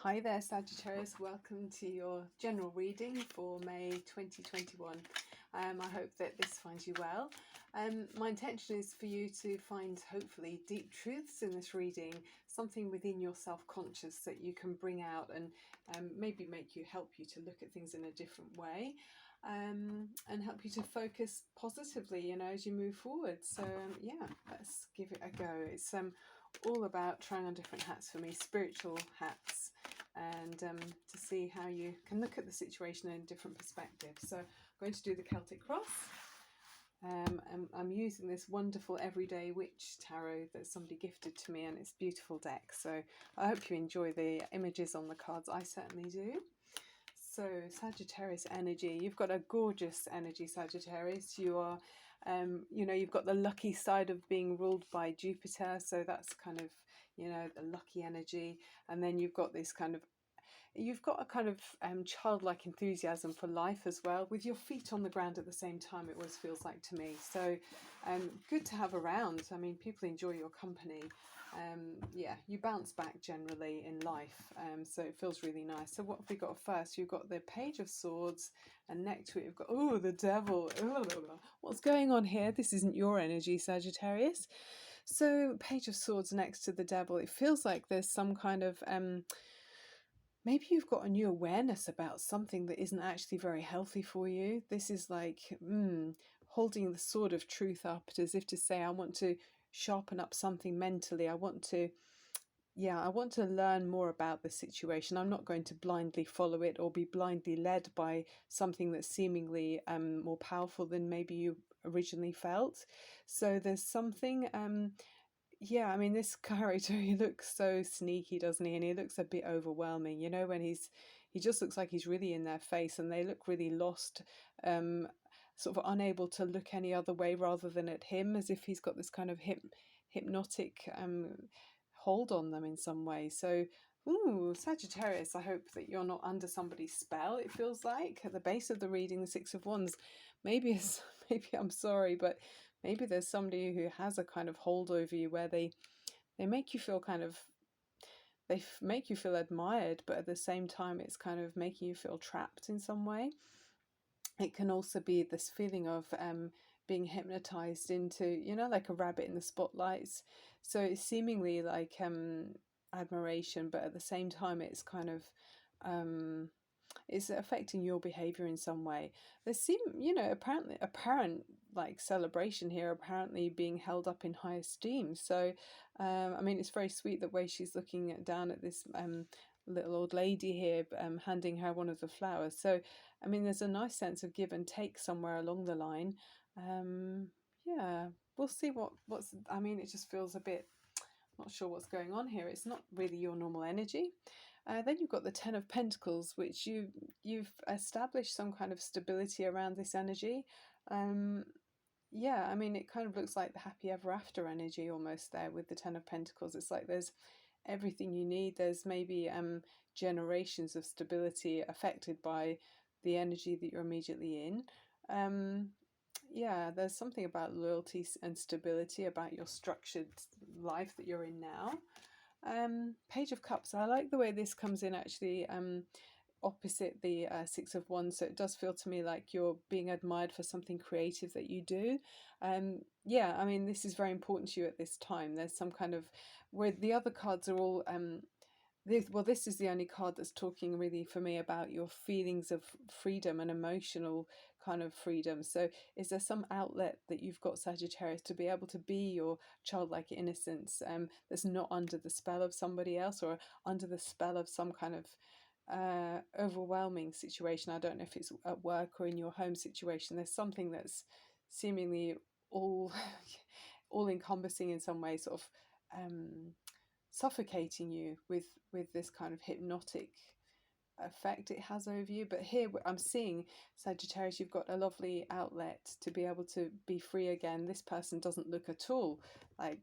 Hi there, Sagittarius. Welcome to your general reading for May 2021. I hope that this finds you well. My intention is for you to find, hopefully, deep truths in this reading, something within your self-conscious that you can bring out and maybe help you to look at things in a different way. And help you to focus positively, as you move forward. So yeah, let's give it a go. It's all about trying on different hats for me, spiritual hats, and to see how you can look at the situation in a different perspective. So I'm going to do the Celtic Cross. I'm using this wonderful Everyday Witch tarot that somebody gifted to me, and it's a beautiful deck. So I hope you enjoy the images on the cards. I certainly do. So Sagittarius energy, you've got a gorgeous energy, Sagittarius. You are, you've got the lucky side of being ruled by Jupiter. So that's kind of, the lucky energy. And then you've got this kind of, a kind of childlike enthusiasm for life as well, with your feet on the ground at the same time, it always feels like to me. So good to have around. I mean, people enjoy your company. Yeah, you bounce back generally in life, so it feels really nice. So what have we got first? You've got the Page of Swords, and next to it you've got, oh, the Devil. What's going on here? This isn't your energy, Sagittarius. So Page of Swords next to the Devil, it feels like there's some kind of maybe you've got a new awareness about something that isn't actually very healthy for you. This is like holding the sword of truth up as if to say, I want to sharpen up something mentally. I want to learn more about the situation. I'm not going to blindly follow it or be blindly led by something that's seemingly more powerful than maybe you originally felt. So there's something... yeah, I mean, this character, he looks so sneaky, doesn't he? And he looks a bit overwhelming, when he just looks like he's really in their face, and they look really lost, sort of unable to look any other way rather than at him, as if he's got this kind of hypnotic hold on them in some way. So, ooh, Sagittarius, I hope that you're not under somebody's spell. It feels like at the base of the reading, the Six of Wands, maybe I'm sorry, but maybe there's somebody who has a kind of hold over you where they make you feel make you feel admired, but at the same time it's kind of making you feel trapped in some way. It can also be this feeling of being hypnotized into, like a rabbit in the spotlights. So it's seemingly like admiration, but at the same time it's kind of it's affecting your behavior in some way. There seem, apparent like celebration here, apparently being held up in high esteem. So, I mean, it's very sweet the way she's looking down at this little old lady here, handing her one of the flowers. So, I mean, there's a nice sense of give and take somewhere along the line. Yeah, we'll see what's. I mean, it just feels a bit. Not sure what's going on here. It's not really your normal energy. Then you've got the Ten of Pentacles, which you've established some kind of stability around this energy. Yeah, I mean, it kind of looks like the happy ever after energy almost there with the Ten of Pentacles. It's like there's everything you need. There's maybe generations of stability affected by the energy that you're immediately in. Yeah, there's something about loyalty and stability about your structured life that you're in now. Page of Cups, I like the way this comes in actually opposite the Six of Wands, so it does feel to me like you're being admired for something creative that you do. Yeah, I mean, this is very important to you at this time. There's some kind of, where the other cards are all this is the only card that's talking really for me about your feelings of freedom and emotional kind of freedom. So is there some outlet that you've got, Sagittarius, to be able to be your childlike innocence that's not under the spell of somebody else or under the spell of some kind of overwhelming situation? I don't know if it's at work or in your home situation. There's something that's seemingly all encompassing in some way, sort of suffocating you with this kind of hypnotic effect it has over you. But here I'm seeing, Sagittarius, you've got a lovely outlet to be able to be free again. This person doesn't look at all like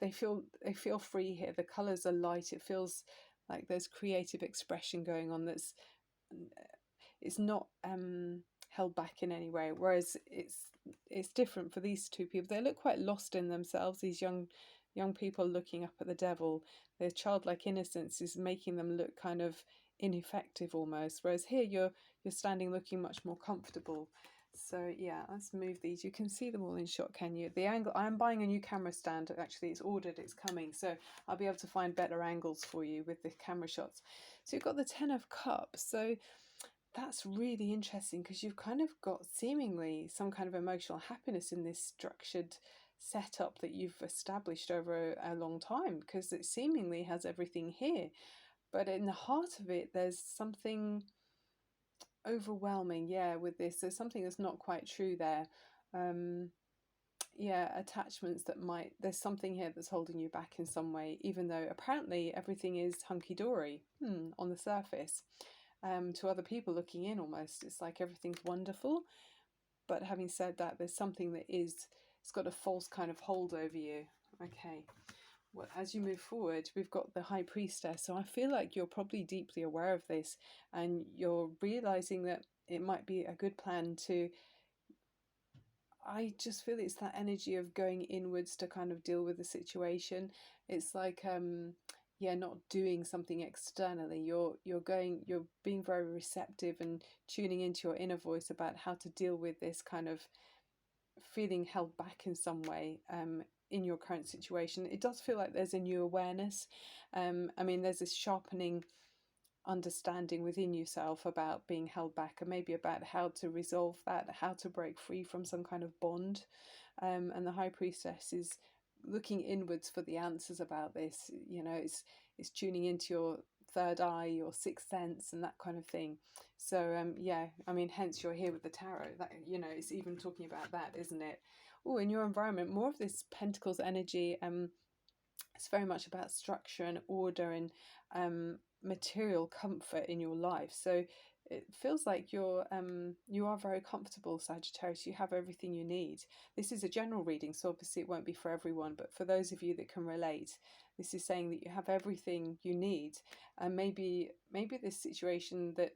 they feel free here. The colors are light. It feels like there's creative expression going on that's it's not held back in any way, whereas it's different for these two people. They look quite lost in themselves, these young young people looking up at the devil. Their childlike innocence is making them look kind of ineffective almost, whereas here you're standing looking much more comfortable. So yeah, let's move these. You can see them all in shot, can you? The angle, I'm buying a new camera stand. Actually, it's ordered, it's coming, so I'll be able to find better angles for you with the camera shots. So you've got the Ten of Cups. So that's really interesting, because you've kind of got seemingly some kind of emotional happiness in this structured setup that you've established over a long time, because it seemingly has everything here. But in the heart of it, there's something overwhelming, yeah, with this. There's something that's not quite true there. Yeah, attachments that might, there's something here that's holding you back in some way, even though apparently everything is hunky-dory on the surface. To other people looking in, almost, it's like everything's wonderful. But having said that, there's something that is, it's got a false kind of hold over you. Okay. Well, as you move forward, we've got the High Priestess. So I feel like you're probably deeply aware of this, and you're realizing that it might be a good plan to, I just feel it's that energy of going inwards to kind of deal with the situation. It's like, yeah, not doing something externally. You're being very receptive and tuning into your inner voice about how to deal with this kind of feeling held back in some way in your current situation. It does feel like there's a new awareness. I mean, there's this sharpening understanding within yourself about being held back, and maybe about how to resolve that, how to break free from some kind of bond. And the High Priestess is looking inwards for the answers about this. You know, it's tuning into your third eye, your sixth sense, and that kind of thing. So yeah, I mean, hence you're here with the tarot. That, you know, it's even talking about that, isn't it? Oh, in your environment, more of this Pentacles energy. It's very much about structure and order and material comfort in your life. So it feels like you are very comfortable, Sagittarius. You have everything you need. This is a general reading, so obviously it won't be for everyone, but for those of you that can relate, this is saying that you have everything you need. And maybe this situation that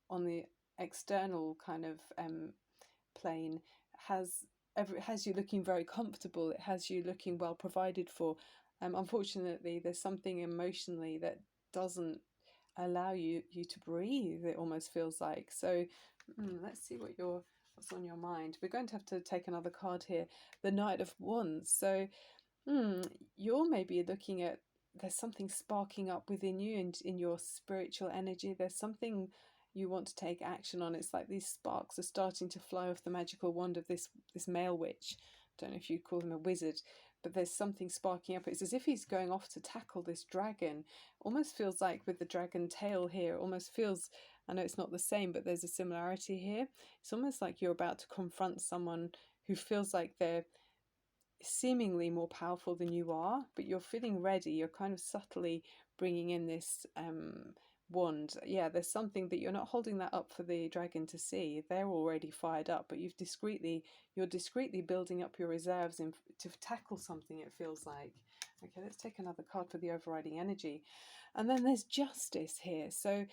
on the external kind of plane has you looking very comfortable. It has you looking well provided for. Unfortunately, there's something emotionally that doesn't allow you to breathe. It almost feels like. So let's see what's on your mind. We're going to have to take another card here. The Knight of Wands. So you're maybe looking at, there's something sparking up within you and in your spiritual energy. There's something you want to take action on. It's like these sparks are starting to fly off the magical wand of this male witch. Don't know if you'd call him a wizard, but there's something sparking up. It's as if he's going off to tackle this dragon. Almost feels like with the dragon tail here, almost feels, I know it's not the same, but there's a similarity here. It's almost like you're about to confront someone who feels like they're seemingly more powerful than you are, but you're feeling ready. You're kind of subtly bringing in this wand. Yeah, there's something that you're not holding that up for the dragon to see. They're already fired up, but you're discreetly building up your reserves to tackle something, it feels like. Okay, let's take another card for the overriding energy. And then there's Justice here. So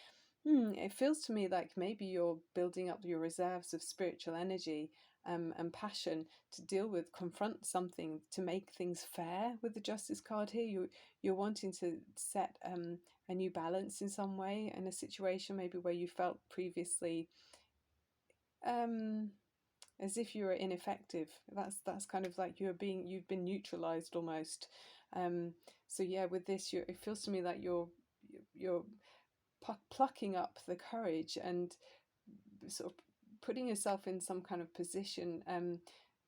it feels to me like maybe you're building up your reserves of spiritual energy and passion to deal with, confront something, to make things fair with the Justice card here. You're wanting to set a new balance in some way in a situation maybe where you felt previously as if you were ineffective. That's kind of like you've been neutralized almost. So yeah, with this, it feels to me like you're plucking up the courage and sort of putting yourself in some kind of position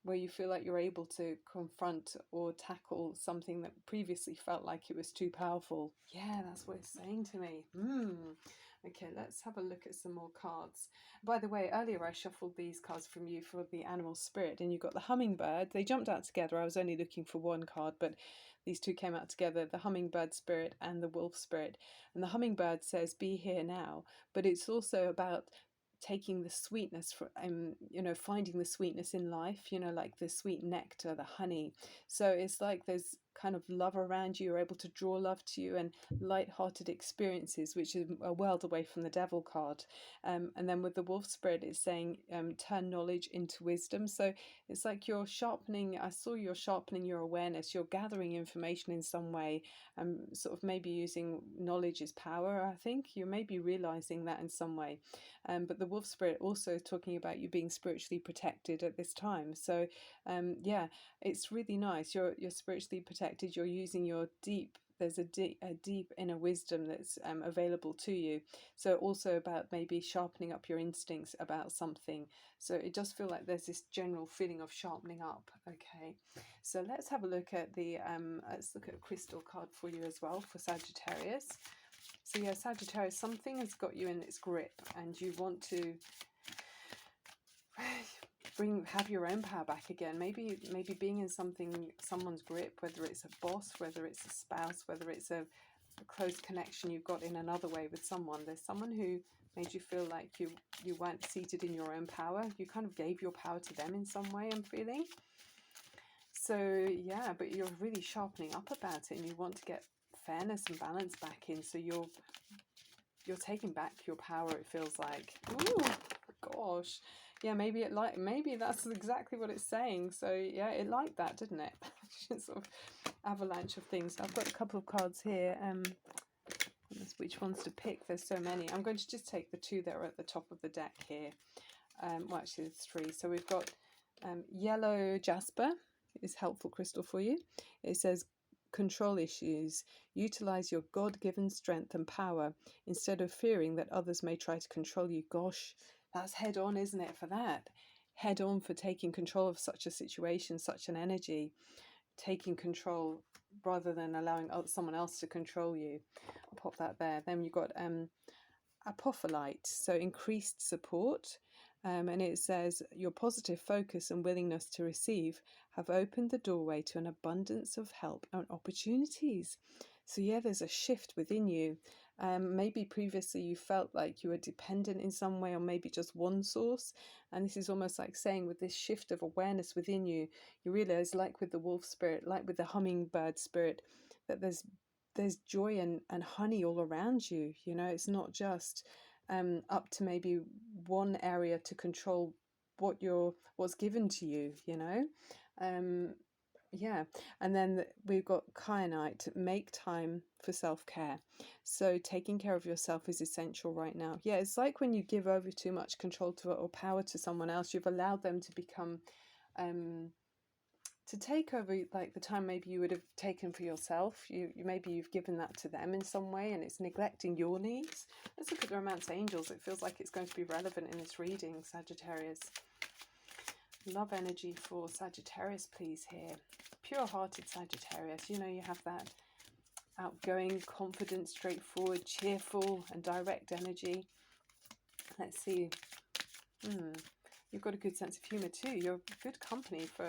where you feel like you're able to confront or tackle something that previously felt like it was too powerful. Yeah, that's what it's saying to me. Okay, let's have a look at some more cards. By the way, earlier I shuffled these cards from you for the animal spirit, and you got the hummingbird. They jumped out together. I was only looking for one card, but these two came out together, the hummingbird spirit and the wolf spirit. And the hummingbird says, be here now, but it's also about taking the sweetness from finding the sweetness in life, like the sweet nectar, the honey. So it's like there's kind of love around you. You're able to draw love to you, and light-hearted experiences, which is a world away from the devil card. And then with the wolf spirit, it's saying turn knowledge into wisdom. So it's like you're sharpening, I saw you're sharpening your awareness, you're gathering information in some way, sort of maybe using knowledge is power. I think you may be realizing that in some way. But the wolf spirit also talking about you being spiritually protected at this time. So yeah, it's really nice. You're spiritually protected. You're using your deep, there's a deep inner wisdom that's available to you. So also about maybe sharpening up your instincts about something. So it does feel like there's this general feeling of sharpening up. Okay, so let's have a look at the let's look at a crystal card for you as well for Sagittarius. So yeah, Sagittarius, something has got you in its grip, and you want to have your own power back again. Maybe being in someone's grip, whether it's a boss, whether it's a spouse, whether it's a close connection you've got in another way with someone. There's someone who made you feel like you weren't seated in your own power. You kind of gave your power to them in some way, I'm feeling. So yeah, but you're really sharpening up about it, and you want to get fairness and balance back in. So you're taking back your power, it feels like. Ooh, gosh. Yeah, maybe that's exactly what it's saying. So yeah, it liked that, didn't it? Sort of avalanche of things. I've got a couple of cards here. Which ones to pick? There's so many. I'm going to just take the two that are at the top of the deck here. Well, actually there's three. So we've got yellow Jasper is helpful crystal for you. It says control issues. Utilize your God-given strength and power instead of fearing that others may try to control you. Gosh, that's head on, isn't it, for that? Head on for taking control of such a situation, such an energy. Taking control rather than allowing someone else to control you. I'll pop that there. Then you've got apophyllite, so increased support. And it says your positive focus and willingness to receive have opened the doorway to an abundance of help and opportunities. So yeah, there's a shift within you. Maybe previously you felt like you were dependent in some way on maybe just one source. And this is almost like saying with this shift of awareness within you, you realize, like with the wolf spirit, like with the hummingbird spirit, that there's joy and honey all around you. You know, it's not just up to maybe one area to control what's given to you, you know. Yeah, and then we've got kyanite, make time for self-care. So taking care of yourself is essential right now. Yeah, it's like when you give over too much control to or power to someone else, you've allowed them to become to take over like the time maybe you would have taken for yourself. Maybe you've given that to them in some way, and it's neglecting your needs. Let's look at the Romance Angels. It feels like it's going to be relevant in this reading, Sagittarius. Love energy for Sagittarius, please, here. Pure-hearted Sagittarius. You know, you have that outgoing, confident, straightforward, cheerful and direct energy. Let's see. You've got a good sense of humour too. You're good company for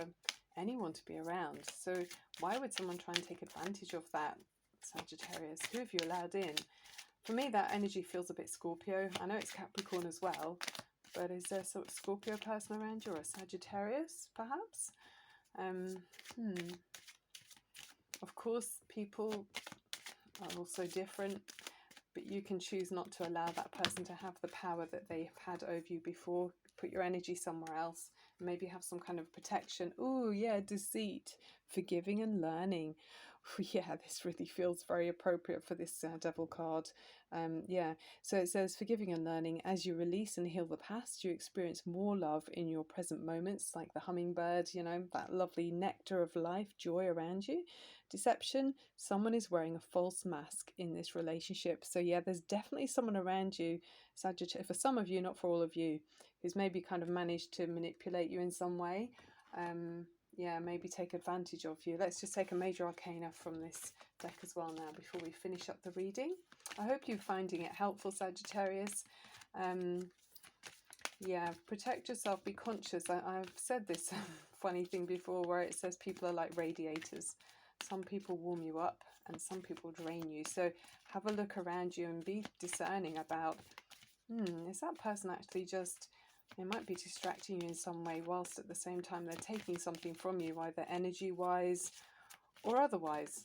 anyone to be around. So why would someone try and take advantage of that, Sagittarius? Who have you allowed in? For me, that energy feels a bit Scorpio. I know it's Capricorn as well, but is there a sort of Scorpio person around you, or a Sagittarius, perhaps? Of course, people are also different, but you can choose not to allow that person to have the power that they've had over you before. Put your energy somewhere else. Maybe have some kind of protection. Oh, yeah, deceit, forgiving and learning. Yeah, this really feels very appropriate for this devil card. Yeah, so it says forgiving and learning. As you release and heal the past, you experience more love in your present moments, like the hummingbird, you know, that lovely nectar of life, joy around you. Deception, someone is wearing a false mask in this relationship. So yeah, there's definitely someone around you, Sagittarius, for some of you, not for all of you, who's maybe kind of managed to manipulate you in some way. Yeah, maybe take advantage of you. Let's just take a major arcana from this deck as well now before we finish up the reading. I hope you're finding it helpful, Sagittarius. Yeah, protect yourself, be conscious. I've said this funny thing before where it says people are like radiators. Some people warm you up and some people drain you. So have a look around you and be discerning about, is that person actually just... They might be distracting you in some way whilst at the same time they're taking something from you, either energy-wise or otherwise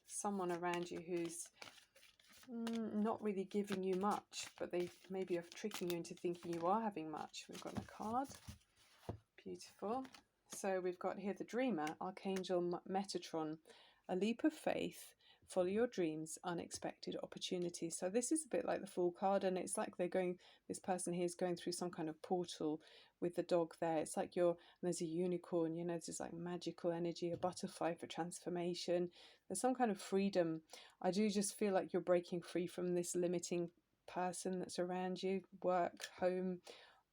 someone around you who's not really giving you much, but they maybe are tricking you into thinking you are having much. We've got a card. Beautiful. So we've got here the Dreamer, Archangel Metatron, a leap of faith, follow your dreams, unexpected opportunities. So this is a bit like the Fool card, and it's like this person here is going through some kind of portal with the dog there. It's like there's a unicorn, you know, there's this like magical energy, a butterfly for transformation. There's some kind of freedom. I do just feel like you're breaking free from this limiting person that's around you, work, home,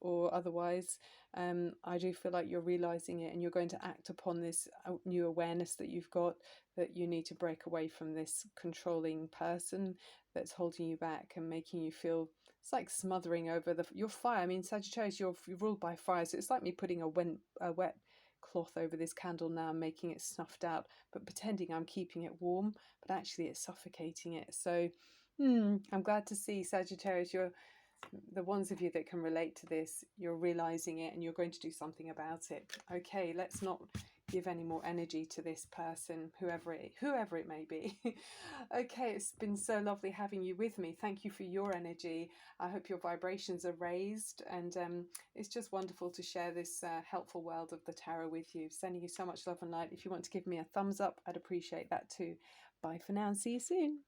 or otherwise. I do feel like you're realizing it, and you're going to act upon this new awareness that you've got, that you need to break away from this controlling person that's holding you back and making you feel, it's like smothering over your fire. I mean, Sagittarius, you're ruled by fire, so it's like me putting a wet cloth over this candle now, making it snuffed out, but pretending I'm keeping it warm, but actually it's suffocating it. So I'm glad to see, Sagittarius, you're the ones of you that can relate to this, you're realizing it and you're going to do something about it. Okay, let's not give any more energy to this person, whoever it may be. Okay, it's been so lovely having you with me. Thank you for your energy. I hope your vibrations are raised, and it's just wonderful to share this helpful world of the tarot with you. Sending you so much love and light. If you want to give me a thumbs up, I'd appreciate that too. Bye for now and see you soon.